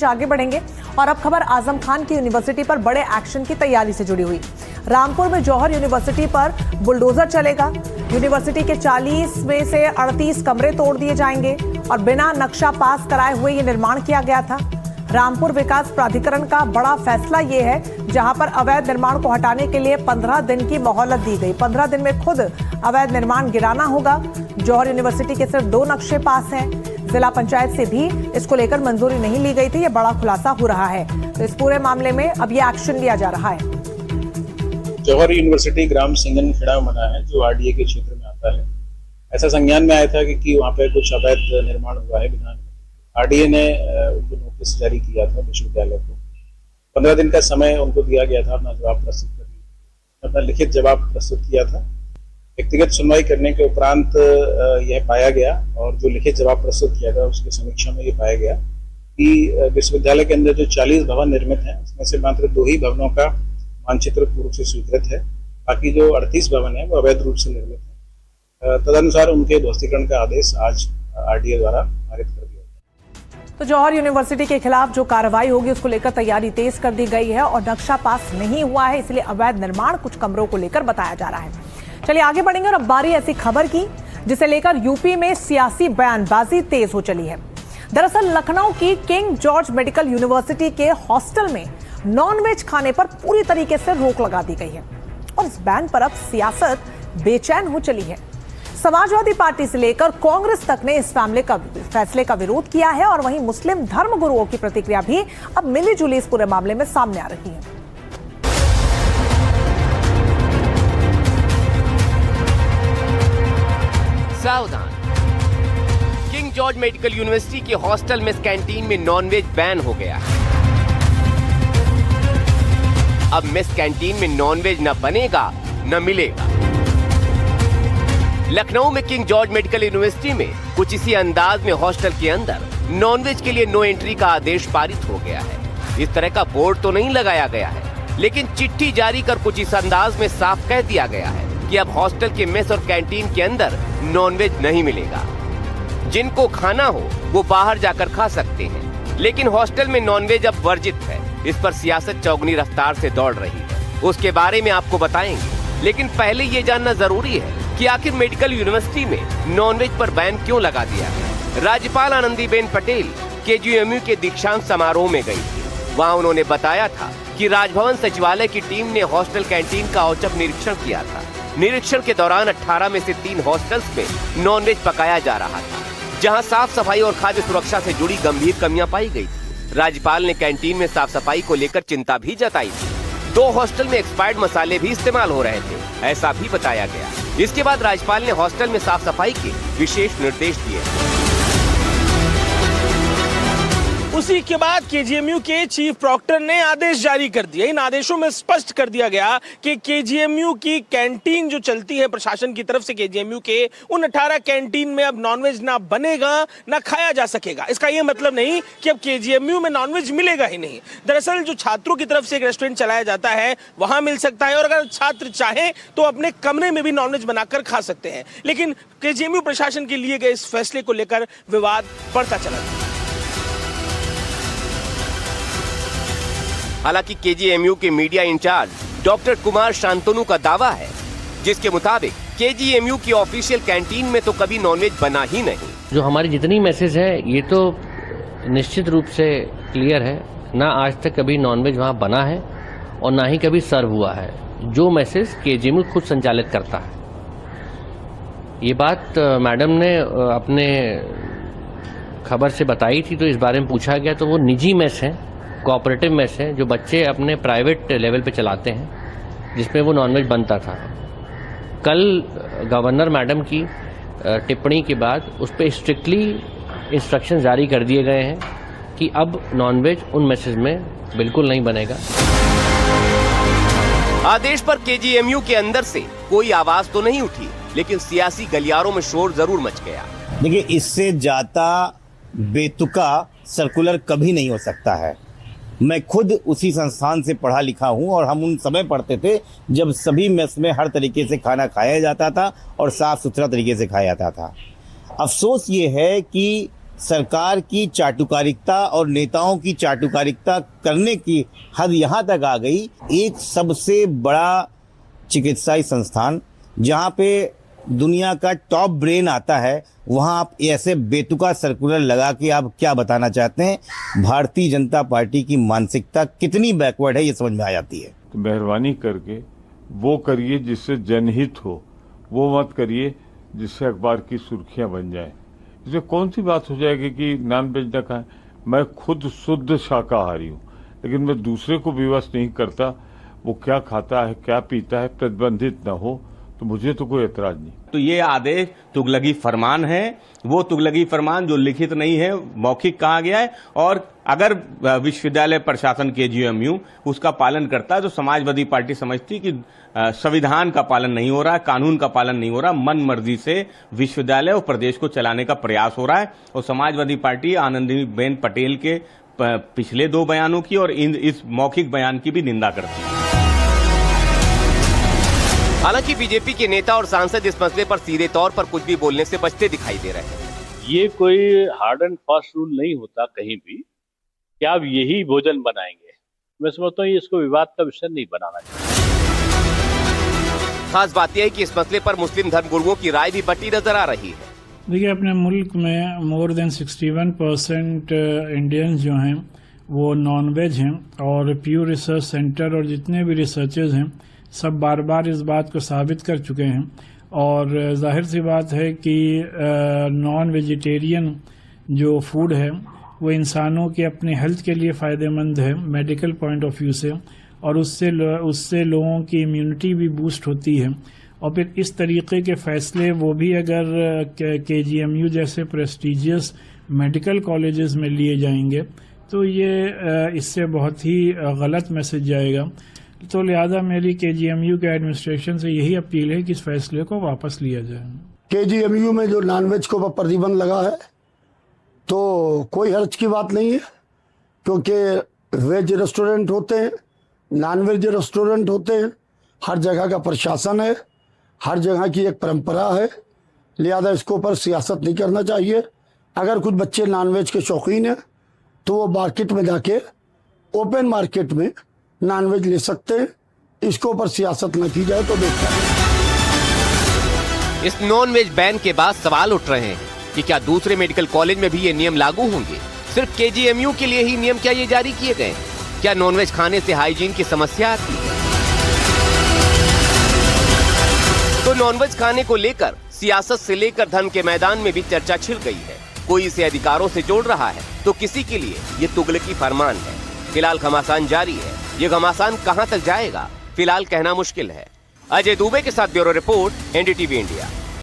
आगे बढ़ेंगे और अब खबर आजम खान की यूनिवर्सिटी पर बड़े एक्शन की तैयारी से जुड़ी हुई। रामपुर में जौहर यूनिवर्सिटी पर बुलडोजर चलेगा। यूनिवर्सिटी के 40 में से 38 कमरे तोड़ दिए जाएंगे और बिना नक्शा पास कराए हुए ये निर्माण किया गया था। रामपुर विकास प्राधिकरण का बड़ा फैसला ये है, जहां पर अवैध निर्माण को हटाने के लिए 15 दिन की मोहलत दी गई। 15 दिन में खुद अवैध निर्माण गिराना होगा। जौहर यूनिवर्सिटी के सिर्फ 2 नक्शे पास हैं। जिला पंचायत से भी इसको लेकर मंजूरी नहीं ली गई थी। ये बड़ा खुलासा हो रहा है, तो इस पूरे मामले में अब ये एक्शन लिया जा रहा है। जौहर यूनिवर्सिटी ग्राम सिंगन खेड़ा मना है, जो आरडीए के क्षेत्र में आता है। ऐसा संज्ञान में आया था कि वहाँ पे कुछ अवैध निर्माण हुआ है बिना। आरडीए ने उनको नोटिस जारी किया था विश्वविद्यालय को। 15 दिन का समय उनको दिया गया था अपना जवाब प्रस्तुत करने। अपना लिखित जवाब प्रस्तुत किया था। व्यक्तिगत सुनवाई करने के उपरांत यह पाया गया, और जो लिखित जवाब प्रस्तुत किया था उसकी समीक्षा में ये पाया गया कि विश्वविद्यालय के अंदर जो 40 भवन निर्मित हैं, उसमें से मात्र 2 ही भवनों का मानचित्र पूर्व से स्वीकृत है। बाकी जो 38 भवन है वो अवैध रूप से निर्मित है। तदनुसार उनके ध्वस्तीकरण का आदेश आज आरडीए द्वारा पारित कर दिया। तो जौहर यूनिवर्सिटी के खिलाफ जो कार्रवाई होगी उसको लेकर तैयारी तेज कर दी गई है और नक्शा पास नहीं हुआ है, इसलिए अवैध निर्माण कुछ कमरों को लेकर बताया जा रहा है। चलिए आगे बढ़ेंगे और अब बारी ऐसी खबर की जिसे लेकर यूपी में सियासी बयानबाजी तेज हो चली है। दरअसल लखनऊ की किंग जॉर्ज मेडिकल यूनिवर्सिटी के हॉस्टल में नॉनवेज खाने पर पूरी तरीके से रोक लगा दी गई है और इस बैन पर अब सियासत बेचैन हो चली है। समाजवादी पार्टी से लेकर कांग्रेस तक ने इस फैसले का विरोध किया है और वहीं मुस्लिम धर्मगुरुओं की प्रतिक्रिया भी अब मिलीजुली इस पूरे मामले में सामने आ रही है। सावधान, किंग जॉर्ज मेडिकल यूनिवर्सिटी के हॉस्टल में कैंटीन में नॉनवेज बैन हो गया है। अब मेस कैंटीन में नॉनवेज न बनेगा न मिलेगा। लखनऊ में किंग जॉर्ज मेडिकल यूनिवर्सिटी में कुछ इसी अंदाज में हॉस्टल के अंदर नॉनवेज के लिए नो एंट्री का आदेश पारित हो गया है। इस तरह का बोर्ड तो नहीं लगाया गया है, लेकिन चिट्ठी जारी कर कुछ इस अंदाज में साफ कह दिया गया है कि अब हॉस्टल के मेस और कैंटीन के अंदर नॉनवेज नहीं मिलेगा। जिनको खाना हो वो बाहर जाकर खा सकते हैं, लेकिन हॉस्टल में नॉनवेज अब वर्जित है। इस पर सियासत चौगनी रफ्तार से दौड़ रही है, उसके बारे में आपको बताएंगे। लेकिन पहले ये जानना जरूरी है कि आखिर मेडिकल यूनिवर्सिटी में नॉनवेज पर बैन क्यों लगा दिया गया। राज्यपाल आनंदीबेन पटेल केजीएमयू के दीक्षांत समारोह में गई थी। वहाँ उन्होंने बताया था कि राजभवन सचिवालय की टीम ने हॉस्टल कैंटीन का औचक निरीक्षण किया था। निरीक्षण के दौरान 18 में से 3 हॉस्टल्स में नॉनवेज पकाया जा रहा था, जहां साफ सफाई और खाद्य सुरक्षा से जुड़ी गंभीर कमियां पाई गई थी। राज्यपाल ने कैंटीन में साफ सफाई को लेकर चिंता भी जताई थी। 2 हॉस्टल में एक्सपायर्ड मसाले भी इस्तेमाल हो रहे थे, ऐसा भी बताया गया। इसके बाद राज्यपाल ने हॉस्टल में साफ सफाई के विशेष निर्देश दिए। उसी के बाद केजीएमयू के चीफ प्रॉक्टर ने आदेश जारी कर दिया। इन आदेशों में स्पष्ट कर दिया गया कि केजीएमयू की कैंटीन जो चलती है प्रशासन की तरफ से, केजीएमयू के उन 18 कैंटीन में अब नॉनवेज ना बनेगा ना खाया जा सकेगा। इसका यह मतलब नहीं कि अब केजीएमयू में नॉनवेज मिलेगा ही नहीं। दरअसल जो छात्रों की तरफ से एक रेस्टोरेंट चलाया जाता है वहां मिल सकता है, और अगर छात्र चाहें तो अपने कमरे में भी नॉनवेज बनाकर खा सकते हैं। लेकिन केजीएमयू प्रशासन के लिए गए इस फैसले को लेकर विवाद बढ़ता चला गया। हालांकि केजीएमयू के media incharge doctor Kumar Shantanu का दावा है, जिसके मुताबिक केजीएमयू की ऑफिशियल कैंटीन में तो कभी नॉनवेज बना ही नहीं। जो हमारी जितनी मैसेज है ये तो निश्चित रूप से क्लियर है, ना आज तक कभी नॉनवेज वहाँ बना है और ना ही कभी सर्व हुआ है। जो मैसेज केजीएमयू खुद संचालित करता है। ये बात मैडम ने अपने खबर से बताई थी, तो इस बारे में पूछा गया तो वो निजी मैस है, कोऑपरेटिव मेस है, जो बच्चे अपने प्राइवेट लेवल पे चलाते हैं, जिसमें वो नॉनवेज बनता था। कल गवर्नर मैडम की टिप्पणी के बाद उस पर स्ट्रिक्टली इंस्ट्रक्शन जारी कर दिए गए हैं कि अब नॉनवेज उन मेसेज में बिल्कुल नहीं बनेगा। आदेश पर केजीएमयू के अंदर से कोई आवाज तो नहीं उठी, लेकिन सियासी गलियारों में शोर जरूर मच गया। देखिए, इससे ज्यादा बेतुका सर्कुलर कभी नहीं हो सकता है। मैं खुद उसी संस्थान से पढ़ा लिखा हूं और हम उन समय पढ़ते थे जब सभी मेस में हर तरीके से खाना खाया जाता था और साफ सुथरा तरीके से खाया जाता था। अफसोस ये है कि सरकार की चाटुकारिता और नेताओं की चाटुकारिता करने की हद यहाँ तक आ गई। एक सबसे बड़ा चिकित्साई संस्थान जहाँ पे दुनिया का टॉप ब्रेन आता है, वहाँ आप ऐसे बेतुका सर्कुलर लगा के आप क्या बताना चाहते हैं? भारतीय जनता पार्टी की मानसिकता कितनी बैकवर्ड है ये समझ में आ जाती है। तो मेहरबानी करके वो करिए जिससे जनहित हो, वो मत करिए जिससे अखबार की सुर्खियां बन जाए। इसमें कौन सी बात हो जाएगी कि नॉनवेज न खाएं? मैं खुद शुद्ध शाकाहारी हूँ, लेकिन मैं दूसरे को विवश नहीं करता वो क्या खाता है क्या पीता है, प्रतिबंधित न हो तो मुझे तो कोई एतराज नहीं। तो ये आदेश तुगलकी फरमान है, वो तुगलकी फरमान जो लिखित नहीं है, मौखिक कहा गया है। और अगर विश्वविद्यालय प्रशासन केजीएमयू उसका पालन करता है तो समाजवादी पार्टी समझती कि संविधान का पालन नहीं हो रहा है, कानून का पालन नहीं हो रहा, मन मर्जी से विश्वविद्यालय और प्रदेश को चलाने का प्रयास हो रहा है। और समाजवादी पार्टी आनंदीबेन पटेल के पिछले 2 बयानों की और इस मौखिक बयान की भी निंदा करती है। हालांकि बीजेपी के नेता और सांसद इस मसले पर सीधे तौर पर कुछ भी बोलने से बचते दिखाई दे रहे हैं। ये कोई हार्ड एंड फास्ट रूल नहीं होता कहीं भी कि आप यही भोजन बनाएंगे। मैं समझता हूँ इसको विवाद का विषय नहीं बनाना चाहिए। खास बात यह है कि इस मसले पर मुस्लिम धर्मगुरुओं की राय भी बटी नजर आ रही है। देखिए, अपने मुल्क में मोर देन 61% इंडियंस जो हैं वो नॉन वेज हैं और प्यू रिसर्च सेंटर और जितने भी रिसर्चर्स हैं सब बार बार इस बात को साबित कर चुके हैं। और जाहिर सी बात है कि नॉन वेजिटेरियन जो फूड है वो इंसानों के अपने हेल्थ के लिए फ़ायदेमंद है मेडिकल पॉइंट ऑफ व्यू से, और उससे लोगों की इम्यूनिटी भी बूस्ट होती है। और फिर इस तरीके के फैसले वो भी अगर केजीएमयू जैसे प्रेस्टिजियस मेडिकल कॉलेजेस में लिए जाएंगे तो ये इससे बहुत ही गलत मैसेज जाएगा। तो लिहाजा मेरी केजीएमयू के एडमिनिस्ट्रेशन से यही अपील है कि इस फैसले को वापस लिया जाए। केजीएमयू में जो नॉनवेज को प्रतिबंध लगा है तो कोई हर्ज की बात नहीं है, क्योंकि वेज रेस्टोरेंट होते हैं, नॉनवेज रेस्टोरेंट होते हैं, हर जगह का प्रशासन है, हर जगह की एक परंपरा है, लिहाजा इसके ऊपर सियासत नहीं करना चाहिए। अगर कुछ बच्चे नॉनवेज के शौकीन हैं तो वो मार्केट में जाके ओपन मार्केट में नॉनवेज ले सकते हैं, इसके ऊपर सियासत न की जाए तो बेहतर है। इस नॉन वेज बैन के बाद सवाल उठ रहे हैं कि क्या दूसरे मेडिकल कॉलेज में भी ये नियम लागू होंगे? सिर्फ केजीएमयू के लिए ही नियम क्या ये जारी किए गए? क्या नॉनवेज खाने से हाइजीन की समस्या आती है? तो नॉनवेज खाने को लेकर सियासत से लेकर धर्म के मैदान में भी चर्चा छिड़ गई है। कोई इसे अधिकारों से जोड़ रहा है तो किसी के लिए ये तुगलकी फरमान है। फिलहाल घमासान जारी है, ये घमासान कहां तक जाएगा फिलहाल कहना मुश्किल है। अजय दुबे के साथ ब्यूरो रिपोर्ट, एनडीटीवी इंडिया।